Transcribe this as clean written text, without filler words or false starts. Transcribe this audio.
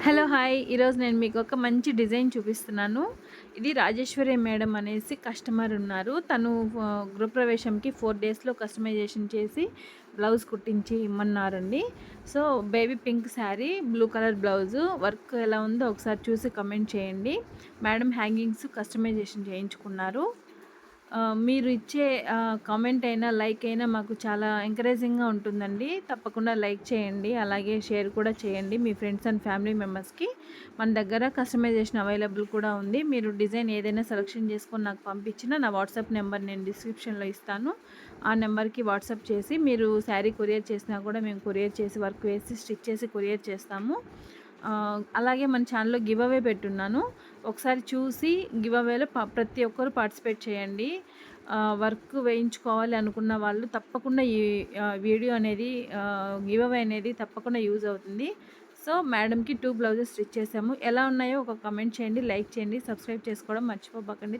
Hello hi! ఈరోజు నేను మీకు ఒక మంచి డిజైన్ చూపిస్తున్నాను. ఇది రాజేశ్వరి మేడం అనేసి కస్టమర్ ఉన్నారు. తను గృహప్రవేశంకి 4 డేస్‌లో కస్టమైజేషన్ చేసి బ్లౌజ్ కుట్టించి ఇమ్మన్నారండి. So, baby pink sari, blue colour blouse work ఎలా ఉందో ఒకసారి చూసి కమెంట్ చేయండి. మేడం హ్యాంగింగ్స్ కస్టమైజేషన్ చేయించుకున్నారు. మీరు ఇచ్చే కామెంట్ అయినా, లైక్ అయినా మాకు చాలా ఎంకరేజింగ్‌గా ఉంటుందండి. తప్పకుండా లైక్ చేయండి. అలాగే షేర్ కూడా చేయండి మీ ఫ్రెండ్స్ అండ్ ఫ్యామిలీ మెంబర్స్‌కి. మన దగ్గర కస్టమైజేషన్ అవైలబుల్ కూడా ఉంది. మీరు డిజైన్ ఏదైనా సెలెక్షన్ చేసుకొని నాకు పంపించినా నా వాట్సాప్ నెంబర్ నేను డిస్క్రిప్షన్‌లో ఇస్తాను. ఆ నెంబర్‌కి వాట్సాప్ చేసి మీరు శారీ కొరియర్ చేసినా కూడా మేము కొరియర్ చేసి వర్క్ వేసి స్టిచ్ చేసి కొరియర్ చేస్తాము. అలాగే మన ఛానల్‌లో గివ్ అవే పెట్టున్నాను. ఒకసారి చూసి గివ్ అవేలో ప్రతి ఒక్కరు పార్టిసిపేట్ చేయండి. వర్క్ వేయించుకోవాలి అనుకున్న వాళ్ళు తప్పకుండా ఈ వీడియో అనేది గివ్ అవే అనేది తప్పకుండా యూజ్ అవుతుంది. సో, మేడంకి 2 బ్లౌజెస్ స్టిచ్ చేసాము. ఎలా ఉన్నాయో ఒక కామెంట్ చేయండి, లైక్ చేయండి, సబ్స్క్రైబ్ చేసుకోవడం మర్చిపోబాకండి.